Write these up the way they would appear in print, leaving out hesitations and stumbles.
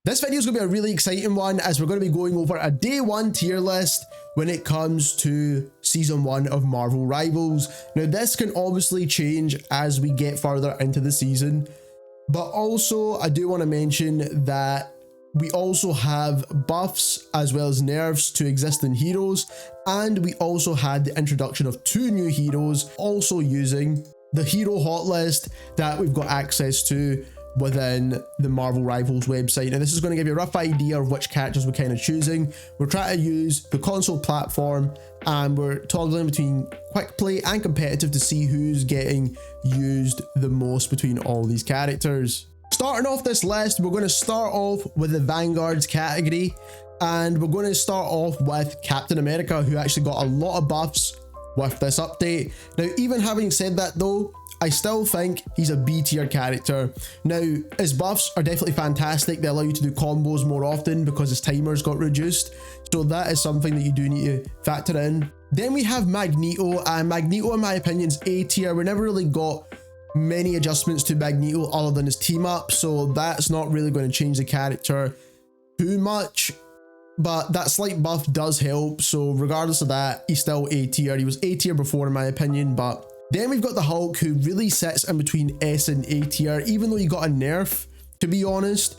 This video is going to be a really exciting one as we're going to be going over a day one tier list when it comes to season 1 of Marvel Rivals. Now this can obviously change as we get further into the season, but also I do want to mention that we also have buffs as well as nerfs to existing heroes, and we also had the introduction of 2 new heroes also using the hero hot list that we've got access to within the Marvel Rivals website. And this is going to give you a rough idea of which characters we're kind of choosing. We're trying to use the console platform and we're toggling between quick play and competitive to see who's getting used the most between all these characters. Starting off this list, we're going to start off with the Vanguards category, and we're going to start off with Captain America, who actually got a lot of buffs with this update. Now, even having said that though, I still think he's a B tier character. Now, his buffs are definitely fantastic. They allow you to do combos more often because his timers got reduced. So that is something that you do need to factor in. Then we have Magneto, and Magneto in my opinion is A tier. We never really got many adjustments to Magneto other than his team up, so that's not really going to change the character too much. But that slight buff does help, so regardless of that, he's still A tier. He was A tier before in my opinion, but then we've got the Hulk, who really sits in between S and A tier, even though he got a nerf, to be honest.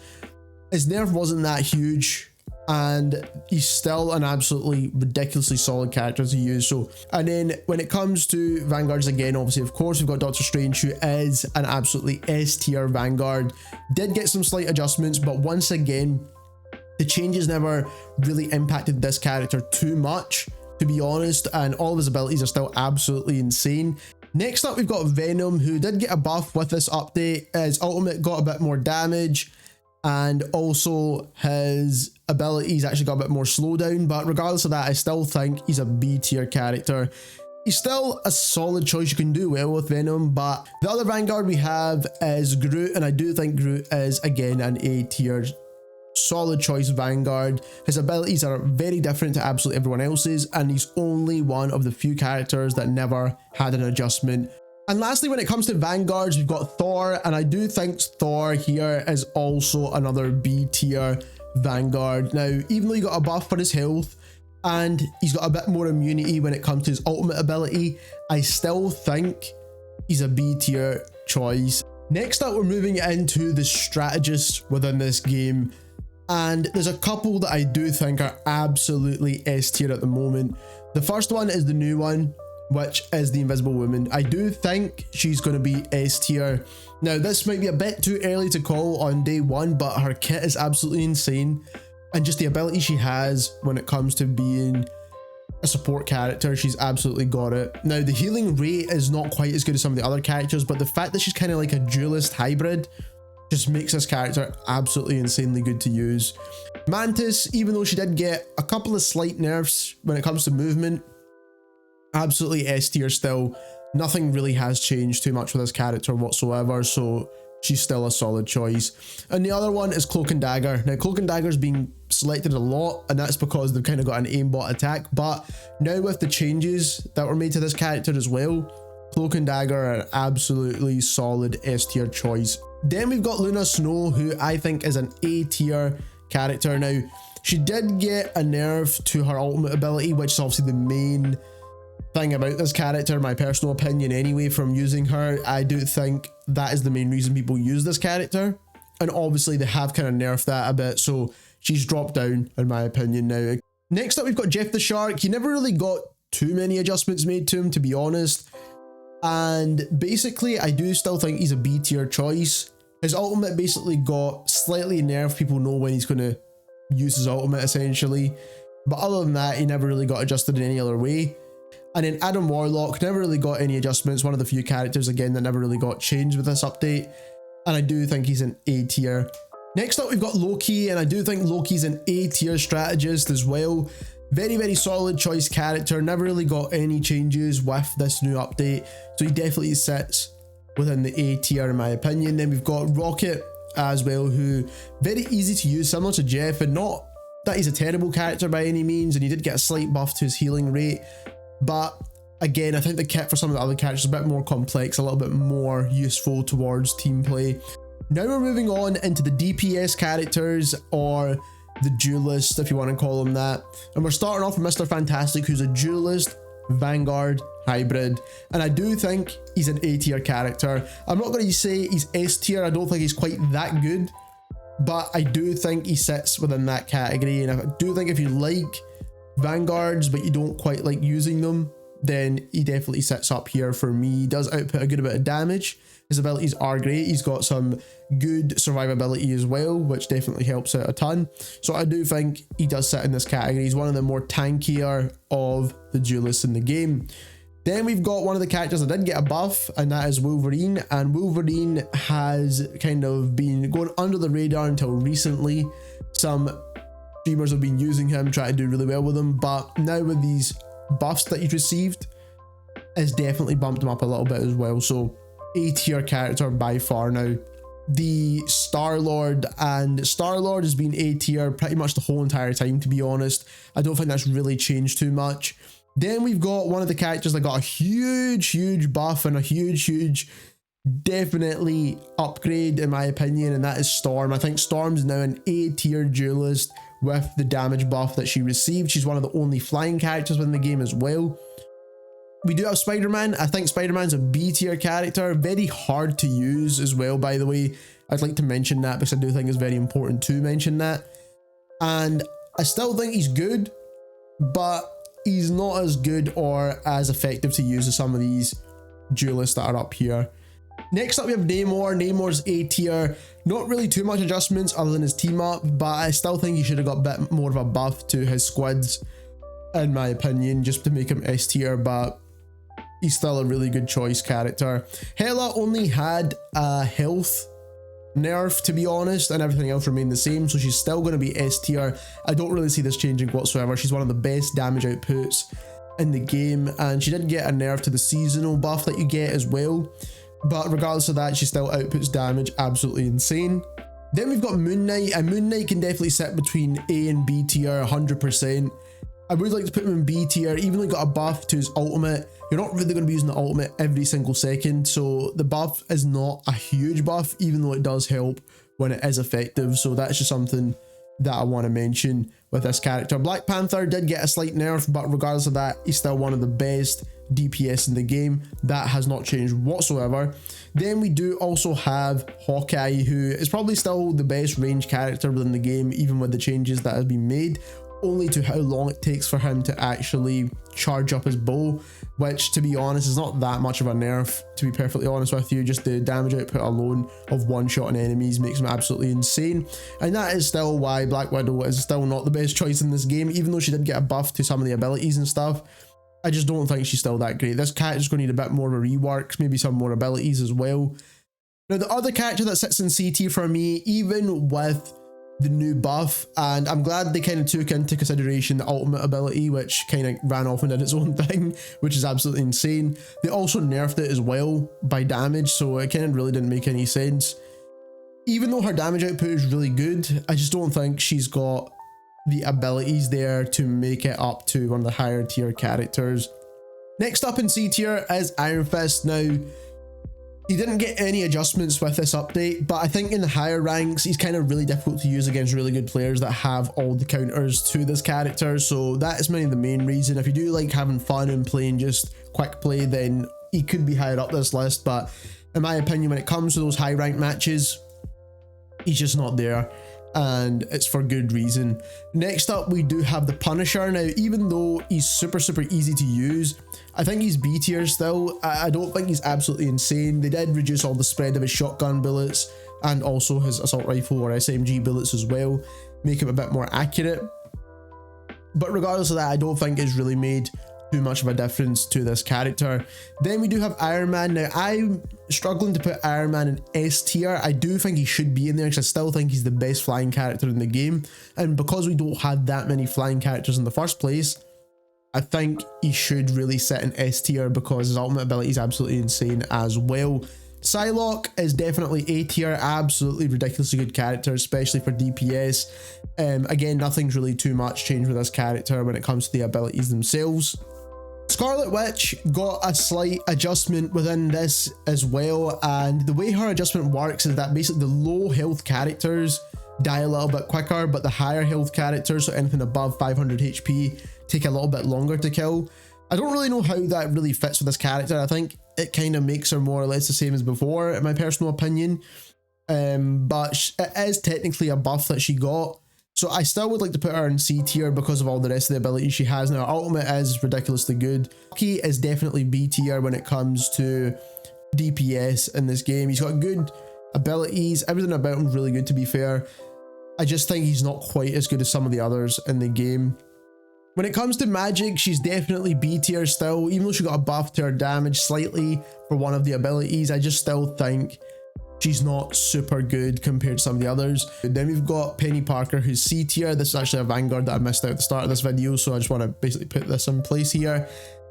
His nerf wasn't that huge, and he's still an absolutely ridiculously solid character to use. So, and then when it comes to Vanguards again, obviously, of course, we've got Doctor Strange, who is an absolutely S tier Vanguard. Did get some slight adjustments, but once again, the changes never really impacted this character too much, to be honest, and all of his abilities are still absolutely insane. Next up, we've got Venom, who did get a buff with this update. His ultimate got a bit more damage, and also his abilities actually got a bit more slowdown, but regardless of that, I still think he's a B tier character. He's still a solid choice. You can do well with Venom, but the other Vanguard we have is Groot, and I do think Groot is, again, an A tier solid choice Vanguard. His abilities are very different to absolutely everyone else's, and he's only one of the few characters that never had an adjustment. And lastly, when it comes to Vanguards, we've got Thor, and I do think Thor here is also another B tier Vanguard. Now, even though he got a buff for his health and he's got a bit more immunity when it comes to his ultimate ability, I still think he's a B tier choice. Next up, we're moving into the strategists within this game. And there's a couple that I do think are absolutely S tier at the moment. The first one is the new one, which is the Invisible Woman. I do think she's going to be S tier. Now, this might be a bit too early to call on day one, but her kit is absolutely insane. And just the ability she has when it comes to being a support character, she's absolutely got it. Now, the healing rate is not quite as good as some of the other characters, but the fact that she's kind of like a duelist hybrid just makes this character absolutely insanely good to use. Mantis, even though she did get a couple of slight nerfs when it comes to movement, absolutely S tier still. Nothing really has changed too much with this character whatsoever, so she's still a solid choice. And the other one is Cloak and Dagger. Now, Cloak and Dagger's been selected a lot, and that's because they've kind of got an aimbot attack, but now with the changes that were made to this character as well, Cloak and Dagger are an absolutely solid S tier choice. Then we've got Luna Snow, who I think is an A tier character. Now, she did get a nerf to her ultimate ability, which is obviously the main thing about this character, my personal opinion anyway, from using her. I do think that is the main reason people use this character. And obviously they have kind of nerfed that a bit, so she's dropped down in my opinion now. Next up, we've got Jeff the Shark. He never really got too many adjustments made to him, to be honest. And basically, I do still think he's a B tier choice. His ultimate basically got slightly nerfed. People know when he's going to use his ultimate, essentially. But other than that, he never really got adjusted in any other way. And then Adam Warlock never really got any adjustments. One of the few characters, again, that never really got changed with this update. And I do think he's an A tier. Next up, we've got Loki, and I do think Loki's an A tier strategist as well. Very, very solid choice character. Never really got any changes with this new update. So he definitely sits within the A tier in my opinion. Then we've got Rocket as well, who very easy to use, similar to Jeff, and not that he's a terrible character by any means, and he did get a slight buff to his healing rate, but again, I think the kit for some of the other characters is a bit more complex, a little bit more useful towards team play. Now we're moving on into the DPS characters, or the duelist, if you want to call them that. And we're starting off with Mr. Fantastic, who's a duelist, Vanguard, hybrid. And I do think he's an A tier character. I'm not going to say he's S tier. I don't think he's quite that good, but I do think he sits within that category. And I do think if you like Vanguards, but you don't quite like using them, then he definitely sits up here for me. He does output a good bit of damage. His abilities are great. He's got some good survivability as well, which definitely helps out a ton. So I do think he does sit in this category. He's one of the more tankier of the duelists in the game. Then we've got one of the characters that did get a buff, and that is Wolverine. And Wolverine has kind of been going under the radar until recently. Some streamers have been using him, trying to do really well with him, but now with these buffs that he's received, it's definitely bumped him up a little bit as well. So A tier character by far now. The Star-Lord, and Star-Lord has been A tier pretty much the whole entire time, to be honest. I don't think that's really changed too much. Then we've got one of the characters that got a huge buff and a huge definitely upgrade in my opinion, and that is Storm. I think Storm's now an A tier duelist with the damage buff that she received. She's one of the only flying characters within the game as well. We do have Spider-Man. I think Spider-Man's a B tier character, very hard to use as well, by the way. I'd like to mention that because I do think it's very important to mention that. And I still think he's good, but he's not as good or as effective to use as some of these duelists that are up here. Next up we have Namor. Namor's A tier. Not really too much adjustments other than his team up, but I still think he should have got a bit more of a buff to his squids, in my opinion, just to make him S tier, but he's still a really good choice character. Hela only had a health nerf, to be honest, and everything else remained the same, so she's still going to be S tier. I don't really see this changing whatsoever. She's one of the best damage outputs in the game, and she did get a nerf to the seasonal buff that you get as well, but regardless of that, she still outputs damage absolutely insane. Then we've got Moon Knight, and Moon Knight can definitely sit between A and B tier 100%. I would like to put him in B tier, even though he got a buff to his ultimate. You're not really going to be using the ultimate every single second, so the buff is not a huge buff, even though it does help when it is effective. So that's just something that I want to mention with this character. Black Panther did get a slight nerf, but regardless of that, he's still one of the best DPS in the game. That has not changed whatsoever. Then we do also have Hawkeye, who is probably still the best range character within the game, even with the changes that have been made, only to how long it takes for him to actually charge up his bow, which, to be honest, is not that much of a nerf, to be perfectly honest with you. Just the damage output alone of one-shotting enemies makes him absolutely insane, and that is still why Black Widow is still not the best choice in this game, even though she did get a buff to some of the abilities and stuff. I just don't think she's still that great. This character's going to need a bit more of a rework, maybe some more abilities as well. Now, the other character that sits in CT for me, even with the new buff, and I'm glad they kind of took into consideration the ultimate ability, which kind of ran off and did its own thing, which is absolutely insane. They also nerfed it as well by damage, so it kind of really didn't make any sense. Even though her damage output is really good, I just don't think she's got the abilities there to make it up to one of the higher tier characters. Next up in C tier is Iron Fist. Now, he didn't get any adjustments with this update, but I think in the higher ranks, he's kind of really difficult to use against really good players that have all the counters to this character. So that is maybe the main reason. If you do like having fun and playing just quick play, then he could be higher up this list. But in my opinion, when it comes to those high ranked matches, he's just not there, and it's for good reason. Next up, we do have the Punisher. Now, even though he's super easy to use, I think he's B tier still. I don't think he's absolutely insane. They did reduce all the spread of his shotgun bullets and also his assault rifle or SMG bullets as well, make him a bit more accurate. But regardless of that, I don't think it's really made too much of a difference to this character. Then we do have Iron Man. Now, I'm struggling to put Iron Man in S tier. I do think he should be in there because I still think he's the best flying character in the game, and because we don't have that many flying characters in the first place, I think he should really sit in S tier because his ultimate ability is absolutely insane as well. Psylocke is definitely A tier, absolutely ridiculously good character, especially for DPS. Again, nothing's really too much changed with this character when it comes to the abilities themselves. Scarlet Witch got a slight adjustment within this as well, and the way her adjustment works is that basically the low health characters die a little bit quicker, but the higher health characters, so anything above 500 HP, take a little bit longer to kill. I don't really know how that really fits with this character. I think it kind of makes her more or less the same as before, in my personal opinion. But it is technically a buff that she got. So I still would like to put her in C tier because of all the rest of the abilities she has. Now, her ultimate is ridiculously good. Bucky is definitely B tier when it comes to DPS in this game. He's got good abilities. Everything about him really good, to be fair. I just think he's not quite as good as some of the others in the game. When it comes to magic, she's definitely B tier still. Even though she got a buff to her damage slightly for one of the abilities, I just still think she's not super good compared to some of the others. Then we've got Penny Parker, who's C tier. This is actually a Vanguard that I missed out at the start of this video, so I just want to basically put this in place here.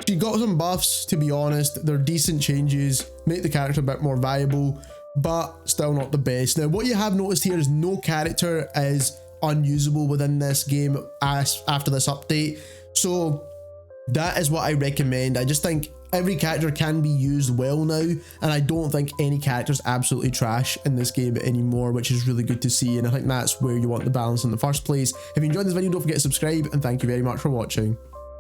She got some buffs, to be honest. They're decent changes, make the character a bit more viable, but still not the best. Now, what you have noticed here is no character is unusable within this game after this update, so that is what I recommend. I just think every character can be used well now, and I don't think any character's absolutely trash in this game anymore, which is really good to see, and I think that's where you want the balance in the first place. If you enjoyed this video, don't forget to subscribe, and thank you very much for watching.